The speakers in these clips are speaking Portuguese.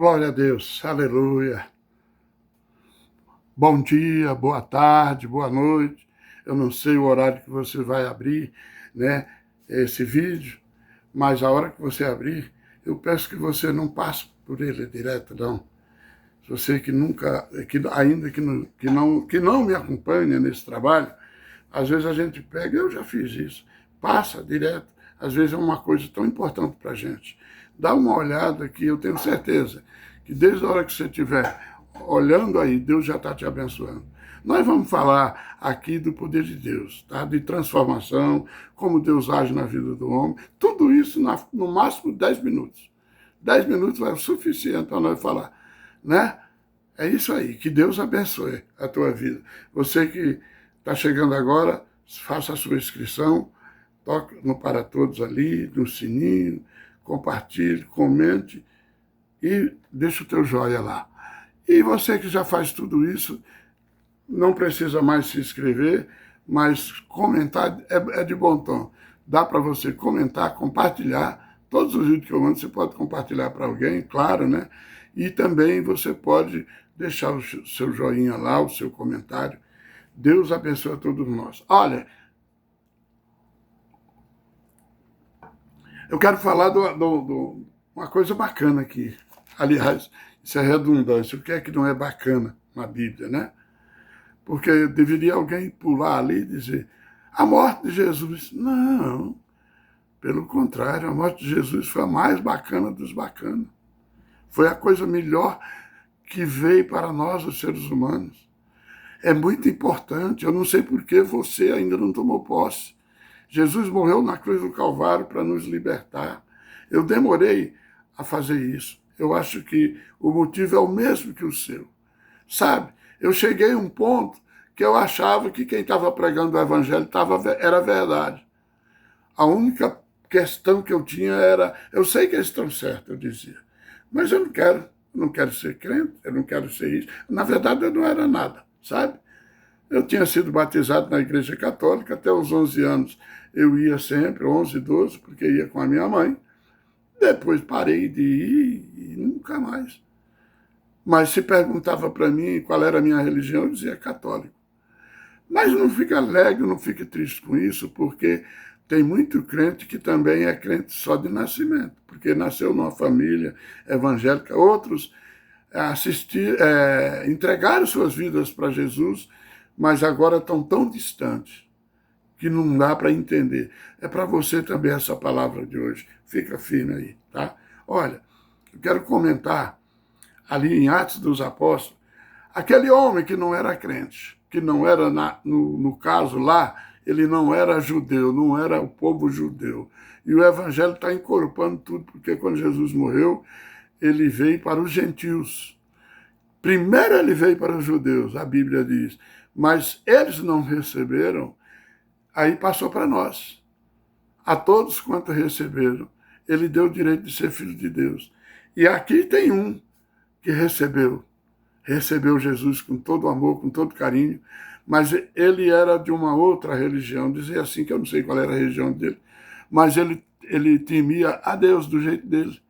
Glória a Deus, aleluia. Bom dia, boa tarde, boa noite. Eu não sei o horário que você vai abrir, né, esse vídeo, mas a hora que você abrir, eu peço que você não passe por ele direto, não. Você que nunca, ainda que não me acompanha nesse trabalho, às vezes a gente pega, eu já fiz isso, passa direto. Às vezes é uma coisa tão importante para a gente. Dá uma olhada que eu tenho certeza que desde a hora que você estiver olhando aí, Deus já está te abençoando. Nós vamos falar aqui do poder de Deus, tá? De transformação, como Deus age na vida do homem. Tudo isso no máximo 10 minutos. 10 minutos é o suficiente para nós falar, né? É isso aí, que Deus abençoe a tua vida. Você que está chegando agora, faça a sua inscrição, toque no Para Todos ali, no sininho, compartilhe, comente e deixa o teu joia lá. E você que já faz tudo isso, não precisa mais se inscrever, mas comentar é de bom tom. Dá para você comentar, compartilhar. Todos os vídeos que eu mando, você pode compartilhar para alguém, claro, né? E também você pode deixar o seu joinha lá, o seu comentário. Deus abençoe a todos nós. Olha, eu quero falar uma coisa bacana aqui. Aliás, isso é redundância. O que é que não é bacana na Bíblia, né? Porque deveria alguém pular ali e dizer a morte de Jesus. Não, pelo contrário, a morte de Jesus foi a mais bacana dos bacanas. Foi a coisa melhor que veio para nós, os seres humanos. É muito importante, eu não sei por que você ainda não tomou posse. Jesus morreu na cruz do Calvário para nos libertar. Eu demorei a fazer isso. Eu acho que o motivo é o mesmo que o seu. Sabe, eu cheguei a um ponto que eu achava que quem estava pregando o evangelho era verdade. A única questão que eu tinha era, eu sei que eles estão certos, eu dizia, mas eu não quero ser crente, eu não quero ser isso. Na verdade, eu não era nada, sabe? Eu tinha sido batizado na igreja católica, até os 11 anos eu ia sempre, 11, 12, porque ia com a minha mãe. Depois parei de ir e nunca mais. Mas se perguntava para mim qual era a minha religião, eu dizia católico. Mas não fique alegre, não fique triste com isso, porque tem muito crente que também é crente só de nascimento, porque nasceu numa família evangélica. Outros entregaram suas vidas para Jesus, mas agora estão tão distantes que não dá para entender. É para você também essa palavra de hoje. Fica firme aí, tá? Olha, eu quero comentar ali em Atos dos Apóstolos, aquele homem que não era crente, que não era, no caso lá, ele não era judeu, não era o povo judeu. E o evangelho está encorpando tudo, porque quando Jesus morreu, ele veio para os gentios. Primeiro ele veio para os judeus, a Bíblia diz, mas eles não receberam, aí passou para nós. A todos quanto receberam, ele deu o direito de ser filho de Deus. E aqui tem um que recebeu Jesus com todo amor, com todo carinho, mas ele era de uma outra religião, dizia assim, que eu não sei qual era a religião dele, mas ele temia a Deus do jeito dele.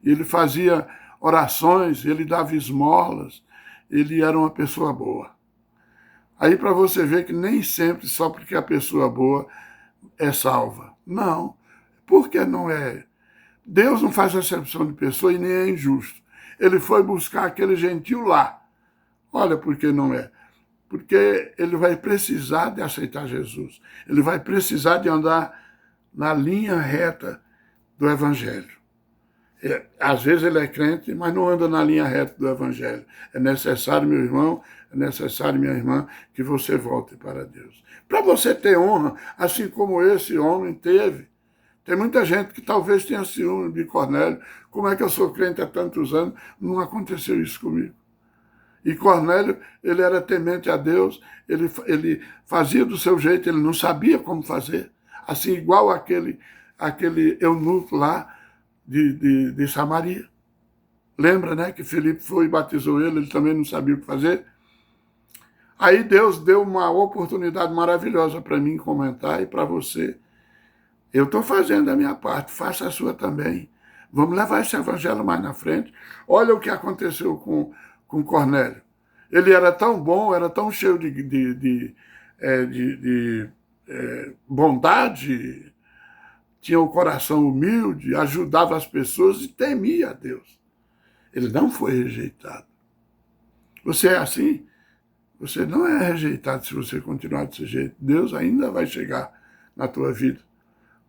Ele fazia orações, ele dava esmolas, ele era uma pessoa boa. Aí para você ver que nem sempre só porque a pessoa boa é salva. Não, porque não é. Deus não faz acepção de pessoa e nem é injusto. Ele foi buscar aquele gentil lá. Olha por que não é. Porque ele vai precisar de aceitar Jesus. Ele vai precisar de andar na linha reta do evangelho. Às vezes ele é crente, mas não anda na linha reta do evangelho. É necessário, meu irmão, é necessário, minha irmã, que você volte para Deus. Para você ter honra, assim como esse homem teve. Tem muita gente que talvez tenha ciúme de Cornélio. Como é que eu sou crente há tantos anos? Não aconteceu isso comigo. E Cornélio, ele era temente a Deus, ele fazia do seu jeito, ele não sabia como fazer. Assim, igual aquele eunuco lá de Samaria. Lembra, né, que Filipe foi e batizou ele também não sabia o que fazer? Aí Deus deu uma oportunidade maravilhosa para mim comentar e para você. Eu estou fazendo a minha parte, faça a sua também. Vamos levar esse evangelho mais na frente. Olha o que aconteceu com Cornélio. Ele era tão bom, era tão cheio de bondade, tinha o coração humilde, ajudava as pessoas e temia a Deus. Ele não foi rejeitado. Você é assim? Você não é rejeitado se você continuar desse jeito. Deus ainda vai chegar na tua vida.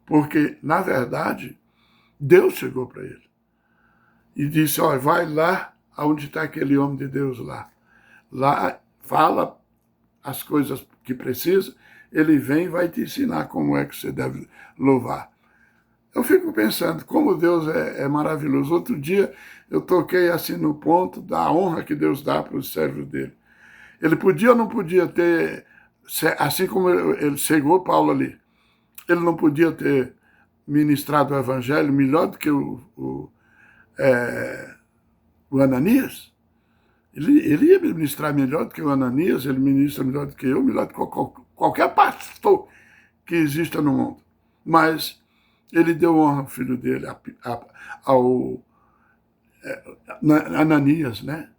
Porque, na verdade, Deus chegou para ele e disse, olha, vai lá onde está aquele homem de Deus lá. Lá, fala as coisas que precisa, ele vem e vai te ensinar como é que você deve louvar. Eu fico pensando como Deus é maravilhoso. Outro dia eu toquei assim no ponto da honra que Deus dá para os servos dele. Ele podia ou não podia ter, assim como ele chegou Paulo ali, ele não podia ter ministrado o evangelho melhor do que o Ananias? Ele ia ministrar melhor do que o Ananias, ele ministra melhor do que eu, melhor do que qualquer pastor que exista no mundo. Mas ele deu honra ao filho dele, ao Ananias, né?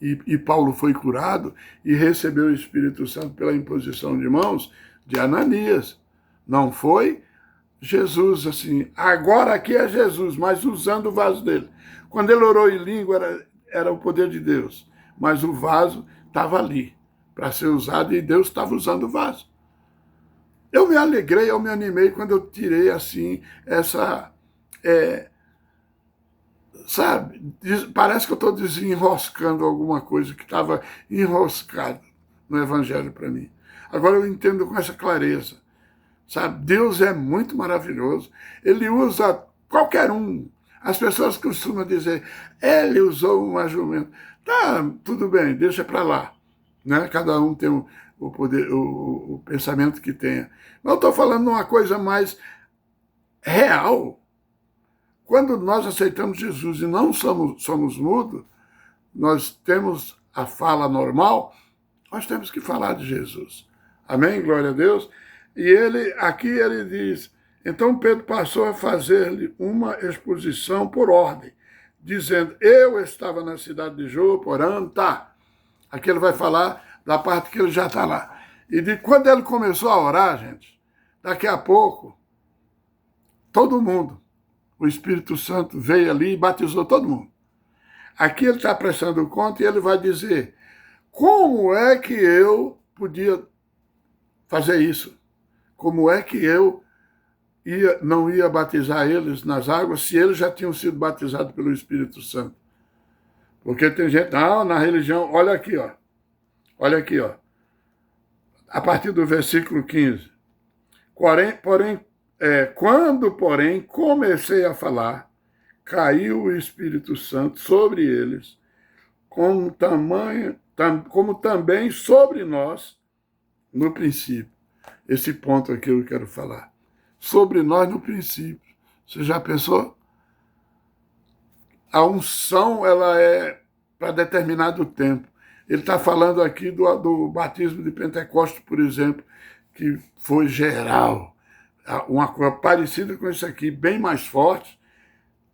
E Paulo foi curado e recebeu o Espírito Santo pela imposição de mãos de Ananias. Não foi Jesus, assim, agora aqui é Jesus, mas usando o vaso dele. Quando ele orou em língua, era o poder de Deus, mas o vaso estava ali para ser usado e Deus estava usando o vaso. Eu me alegrei, eu me animei quando eu tirei, assim, essa... sabe, parece que eu estou desenroscando alguma coisa que estava enroscada no Evangelho para mim. Agora eu entendo com essa clareza. Sabe, Deus é muito maravilhoso. Ele usa qualquer um. As pessoas costumam dizer, ele usou uma jumenta. Tá, tudo bem, deixa para lá. Né? Cada um tem o poder, o pensamento que tenha. Mas eu estou falando uma coisa mais real. Quando nós aceitamos Jesus e não somos mudos, nós temos a fala normal, nós temos que falar de Jesus. Amém? Glória a Deus. E aqui ele diz, então Pedro passou a fazer-lhe uma exposição por ordem, dizendo, eu estava na cidade de Jope orando, tá. Aqui ele vai falar da parte que ele já está lá. E quando ele começou a orar, gente, daqui a pouco, todo mundo, o Espírito Santo veio ali e batizou todo mundo. Aqui ele está prestando conta e ele vai dizer, como é que eu podia fazer isso? Como é que eu não ia batizar eles nas águas se eles já tinham sido batizados pelo Espírito Santo? Porque tem gente, não, na religião, olha aqui, ó. Olha aqui, ó. A partir do versículo 15. Quando, porém, comecei a falar, caiu o Espírito Santo sobre eles, como também sobre nós no princípio. Esse ponto aqui eu quero falar. Sobre nós no princípio. Você já pensou? A unção, ela é para determinado tempo. Ele está falando aqui do batismo de Pentecostes, por exemplo, que foi geral. Uma coisa parecida com isso aqui, bem mais forte.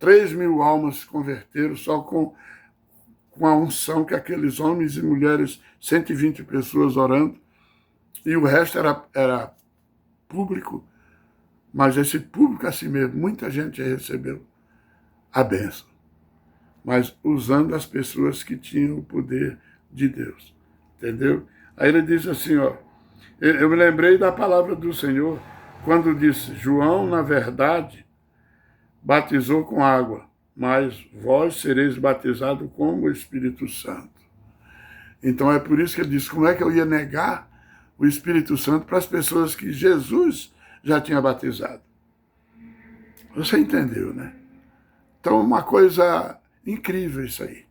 3.000 almas se converteram só com a unção que aqueles homens e mulheres, 120 pessoas orando, e o resto era público, mas esse público assim mesmo, muita gente recebeu a bênção, mas usando as pessoas que tinham o poder de Deus, entendeu? Aí ele diz assim, ó, eu me lembrei da palavra do Senhor, quando disse, João, na verdade, batizou com água, mas vós sereis batizados com o Espírito Santo. Então é por isso que ele disse, como é que eu ia negar o Espírito Santo para as pessoas que Jesus já tinha batizado? Você entendeu, né? Então, uma coisa incrível isso aí.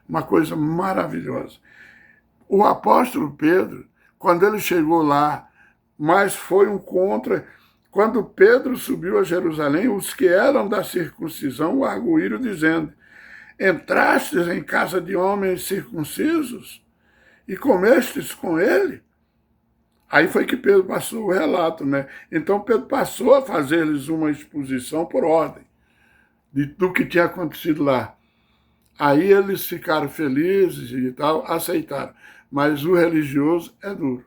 Uma coisa maravilhosa. O apóstolo Pedro, quando ele chegou lá, mas foi um contra... Quando Pedro subiu a Jerusalém, os que eram da circuncisão o arguíram, dizendo, entrastes em casa de homens circuncisos e comestes com ele? Aí foi que Pedro passou o relato, né? Então Pedro passou a fazer-lhes uma exposição por ordem. do que tinha acontecido lá. Aí eles ficaram felizes e tal, aceitaram. Mas o religioso é duro.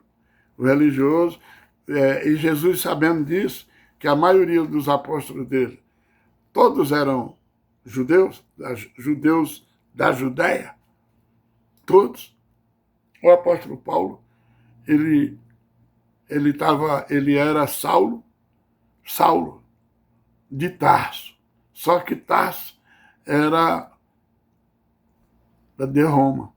O religioso, e Jesus sabendo disso, que a maioria dos apóstolos dele, todos eram judeus da Judéia, todos. O apóstolo Paulo, ele era Saulo de Tarso. Só que Tarso era de Roma.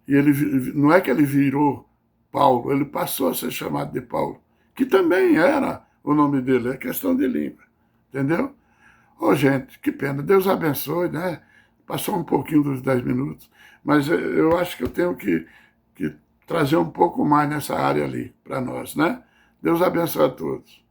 E ele, não é que ele virou Paulo, ele passou a ser chamado de Paulo, que também era o nome dele, é questão de língua, entendeu? Ô, gente, que pena, Deus abençoe, né? Passou um pouquinho dos 10 minutos, mas eu acho que eu tenho que trazer um pouco mais nessa área ali para nós, né? Deus abençoe a todos.